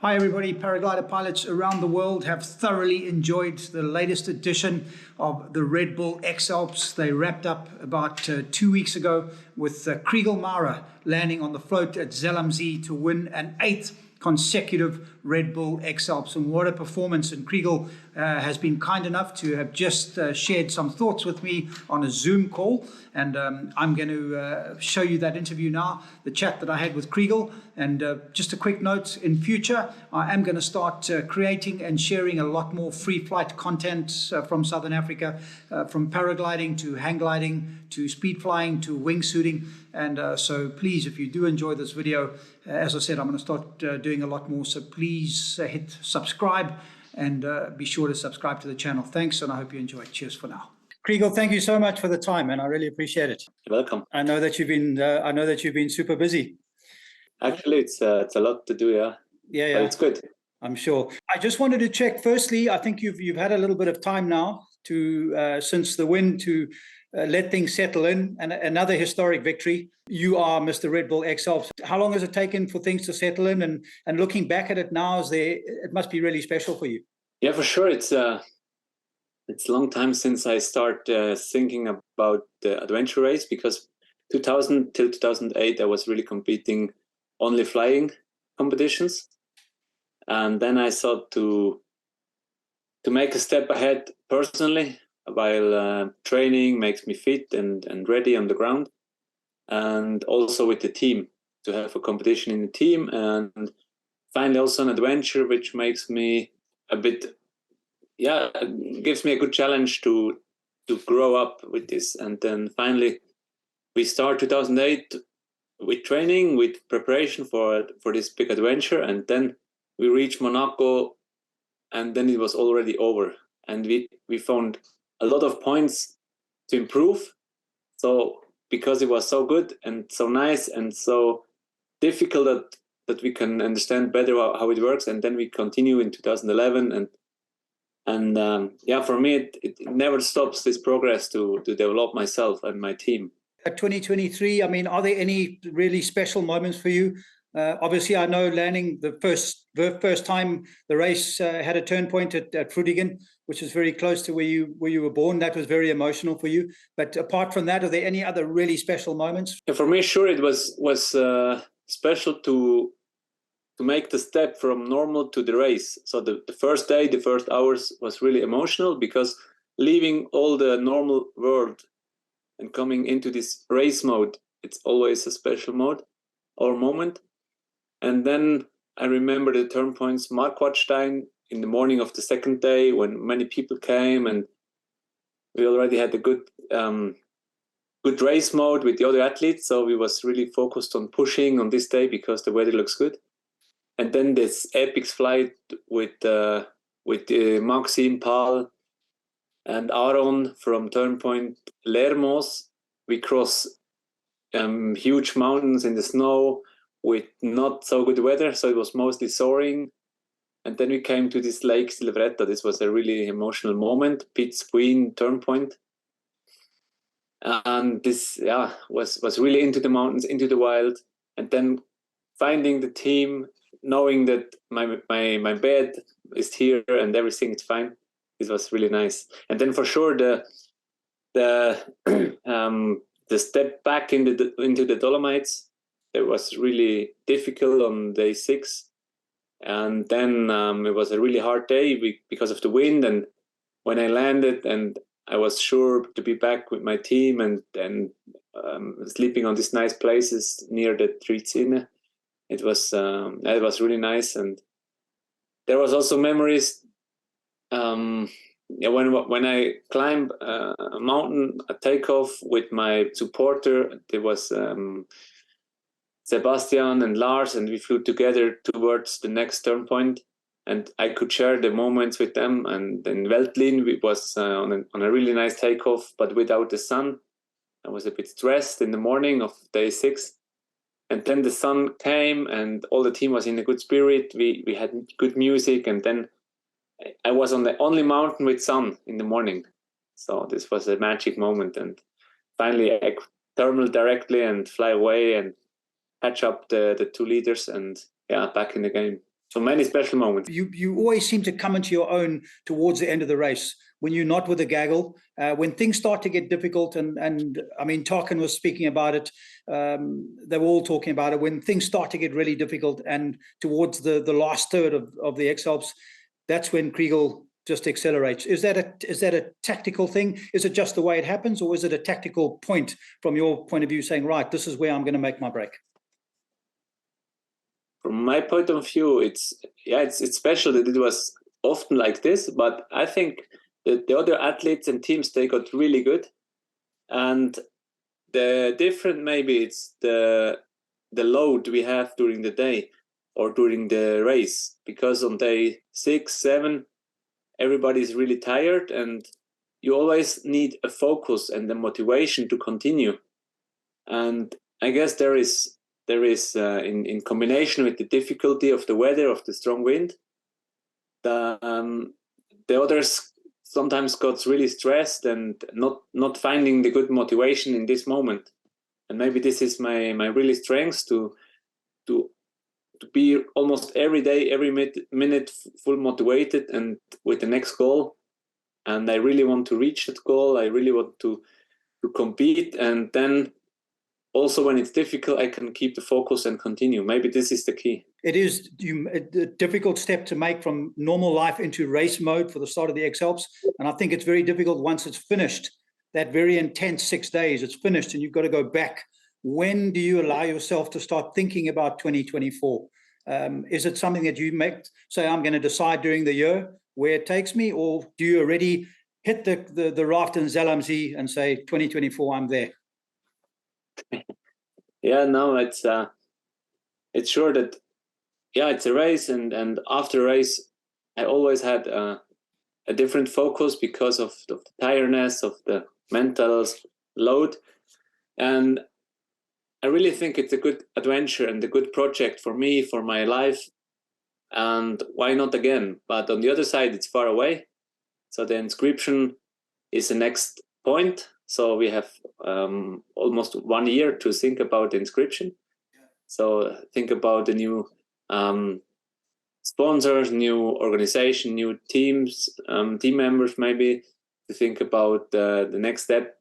Hi everybody, paraglider pilots around the world have thoroughly enjoyed the latest edition of the Red Bull X-Alps. They wrapped up about 2 weeks ago with Chrigel Maurer landing on the float at Zellamzee to win an 8th consecutive Red Bull X-Alps. And what a performance. And Chrigel has been kind enough to have just shared some thoughts with me on a Zoom call. And I'm going to show you that interview now, the chat that I had with Chrigel. And just a quick note, in future, I am going to start creating and sharing a lot more free flight content from Southern Africa, from paragliding to hang gliding to speed flying to wingsuiting. And so please, if you do enjoy this video, as I said, I'm going to start doing a lot more. So please hit subscribe and be sure to subscribe to the channel. Thanks, and I hope you enjoy it. Cheers for now. Chrigel, thank you so much for the time, and I really appreciate it. You're welcome. I know that you've been super busy. Actually, it's a lot to do, yeah. Yeah, but it's good. I'm sure. I just wanted to check. Firstly, I think you've had a little bit of time now to since the win to let things settle in, and another historic victory. You are Mr. Red Bull X-Alps. How long has it taken for things to settle in? And looking back at it now, it must be really special for you. Yeah, for sure. It's a long time since I started thinking about the adventure race, because 2000 till 2008 I was really competing only flying competitions, and then I thought to make a step ahead personally, while training makes me fit and ready on the ground, and also with the team, to have a competition in the team, and finally also an adventure which makes me a bit, yeah, gives me a good challenge to grow up with this. And then finally we start 2008 with training, with preparation for this big adventure, and then we reach Monaco, and then it was already over, and we found a lot of points to improve. So because it was so good and so nice and so difficult that we can understand better how it works, and then we continue in 2011, and yeah, for me it never stops, this progress to develop myself and my team. 2023, I mean, are there any really special moments for you? Obviously, I know landing the first time the race had a turn point at Fruitingen, which is very close to where you were born. That was very emotional for you. But apart from that, are there any other really special moments? Yeah, for me, sure, it was special to make the step from normal to the race. So the first day, the first hours was really emotional, because leaving all the normal world and coming into this race mode, it's always a special mode or moment. And then I remember the turn points, Marquardstein, in the morning of the second day, when many people came, and we already had a good race mode with the other athletes. So we was really focused on pushing on this day because the weather looks good. And then this epic flight with Maxime, Paul, and Aaron from turn point Lermos. We cross huge mountains in the snow with not so good weather, so it was mostly soaring. And then we came to this lake Silvretta. This was a really emotional moment, Piz Queen turn point. And this, yeah, was really into the mountains, into the wild. And then finding the team, knowing that my bed is here and everything is fine. This was really nice. And then for sure the step back into the Dolomites, it was really difficult on day 6, and then it was a really hard day because of the wind. And when I landed, and I was sure to be back with my team and sleeping on these nice places near the Tricine, it was really nice. And there was also memories. Yeah, when I climbed a mountain, a takeoff with my supporter, there was Sebastian and Lars, and we flew together towards the next turn point, and I could share the moments with them. And then Veltlin, it was on a really nice takeoff, but without the sun. I was a bit stressed in the morning of day 6, and then the sun came, and all the team was in a good spirit. We had good music, and then I was on the only mountain with sun in the morning. So this was a magic moment, and finally I could thermal directly and fly away and catch up the 2 leaders, and yeah, back in the game. So many special moments. You always seem to come into your own towards the end of the race when you're not with a gaggle, when things start to get difficult. And I mean, Tarkin was speaking about it. They were all talking about it. When things start to get really difficult and towards the last third of the X-Alps, that's when Chrigel just accelerates. Is that a tactical thing? Is it just the way it happens, or is it a tactical point from your point of view saying, right, this is where I'm going to make my break? From my point of view, it's special that it was often like this, but I think that the other athletes and teams, they got really good. And the different, maybe it's the load we have during the day or during the race, because on day 6, 7, everybody's really tired, and you always need a focus and the motivation to continue. And I guess there is in combination with the difficulty of the weather, of the strong wind, the others sometimes got really stressed and not finding the good motivation in this moment. And maybe this is my really strength to be almost every day, every minute full motivated and with the next goal. And I really want to reach that goal. I really want to compete. And then also when it's difficult, I can keep the focus and continue. Maybe this is the key. It is a difficult step to make from normal life into race mode for the start of the X-Alps. And I think it's very difficult once it's finished, that very intense 6 days, it's finished and you've got to go back. When do you allow yourself to start thinking about 2024? Is it something that you say, I'm going to decide during the year where it takes me, or do you already hit the raft in Zellamzee and say, 2024, I'm there? Yeah, no, it's sure that, yeah, it's a race, and after a race, I always had a different focus because of the tiredness, of the mental load. And I really think it's a good adventure and a good project for me, for my life. And why not again? But on the other side, it's far away. So the inscription is the next point. So we have almost 1 year to think about the inscription. So think about the new sponsors, new organization, new teams, team members, maybe to think about the next step.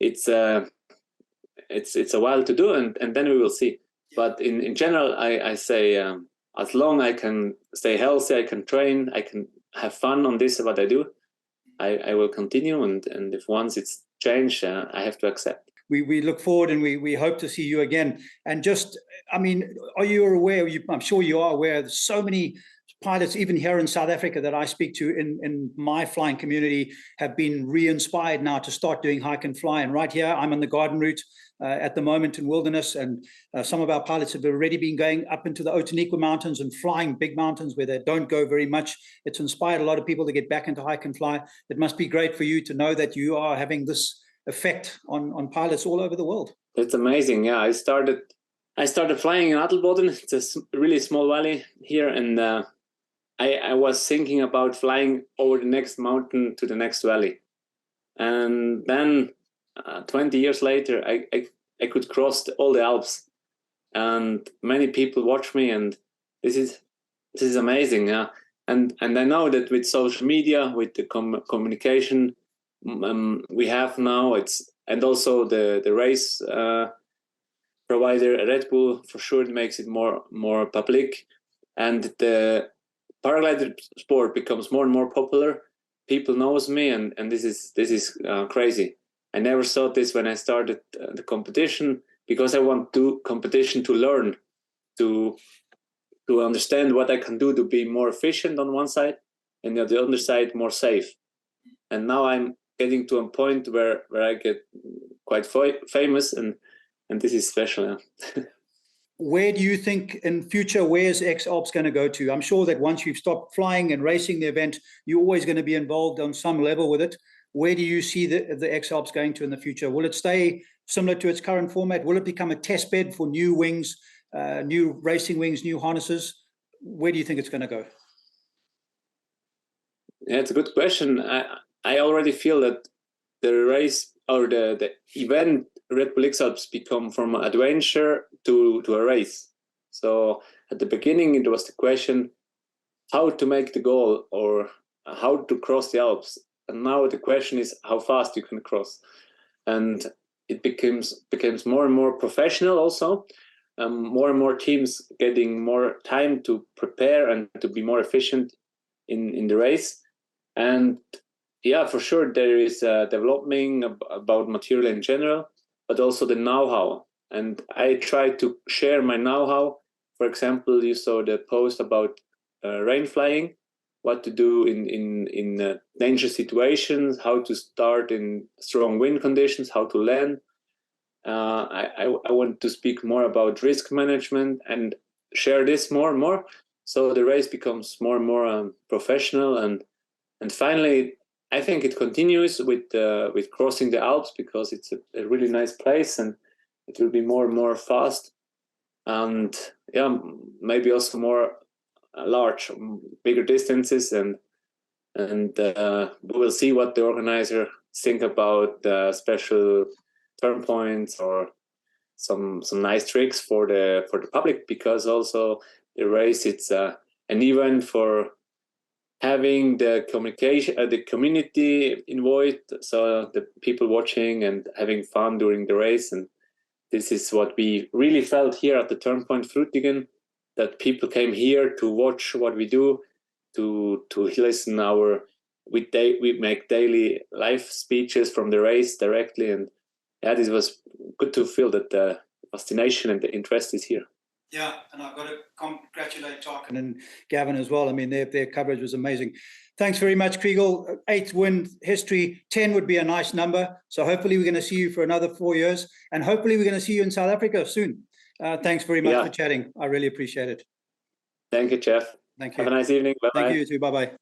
It's a while to do, and then we will see. But in general, I say as long I can stay healthy, I can train, I can have fun on this, what I do, I will continue. And if once it's changed, I have to accept. We look forward and we hope to see you again. And just, I mean, are you aware, I'm sure you are aware, there's so many pilots, even here in South Africa, that I speak to in my flying community, have been re-inspired now to start doing hike and fly. And right here, I'm on the garden route at the moment in Wilderness, and some of our pilots have already been going up into the Outeniqua Mountains and flying big mountains where they don't go very much. It's inspired a lot of people to get back into hike and fly. It must be great for you to know that you are having this effect on pilots all over the world. It's amazing. Yeah, I started flying in Adelboden. It's a really small valley here, and I was thinking about flying over the next mountain to the next valley. And then 20 years later, I could cross all the Alps, and many people watch me, and this is amazing. Yeah, and I know that with social media, with the communication we have now, and also the race provider Red Bull, for sure, it makes it more public, and the paraglider sport becomes more and more popular. People knows me, and this is crazy. I never thought this when I started the competition, because I want to do competition to learn, to understand what I can do to be more efficient on one side, and on the other side more safe. And now I'm getting to a point where I get quite famous, and this is special. Yeah. Where do you think in future, where's X-Alps going to go to? I'm sure that once you've stopped flying and racing the event, you're always going to be involved on some level with it. Where do you see the X-Alps going to in the future? Will it stay similar to its current format? Will it become a test bed for new wings, new racing wings, new harnesses? Where do you think it's going to go? Yeah, it's a good question. I already feel that the race or the event Red Bull X-Alps become from adventure to a race. So at the beginning, it was the question, how to make the goal or how to cross the Alps. And now the question is how fast you can cross. And it becomes more and more professional also. More and more teams getting more time to prepare and to be more efficient in the race. And yeah, for sure, there is developing about material in general, but also the know-how. And I try to share my know-how. For example, you saw the post about rain flying, what to do in dangerous situations, how to start in strong wind conditions, how to land. I want to speak more about risk management and share this more and more, so the race becomes more and more professional. And finally, I think it continues with crossing the Alps, because it's a really nice place and it will be more and more fast, and yeah, maybe also more large, bigger distances, and we will see what the organizer think about special turn points or some nice tricks for the public, because also the race, it's an event for having the communication, the community involved, so the people watching and having fun during the race. And this is what we really felt here at the turn point Frutigen, that people came here to watch what we do, to listen we make daily live speeches from the race directly. And yeah, this was good to feel that the fascination and the interest is here. Yeah, and I've got to congratulate Tarkin and Gavin as well. I mean, their coverage was amazing. Thanks very much, Chrigel. 8th win history, 10 would be a nice number. So hopefully we're going to see you for another 4 years, and hopefully we're going to see you in South Africa soon. Thanks very much for chatting. I really appreciate it. Thank you, Jeff. Thank you. Have a nice evening. Bye-bye. Thank you, too. Bye-bye.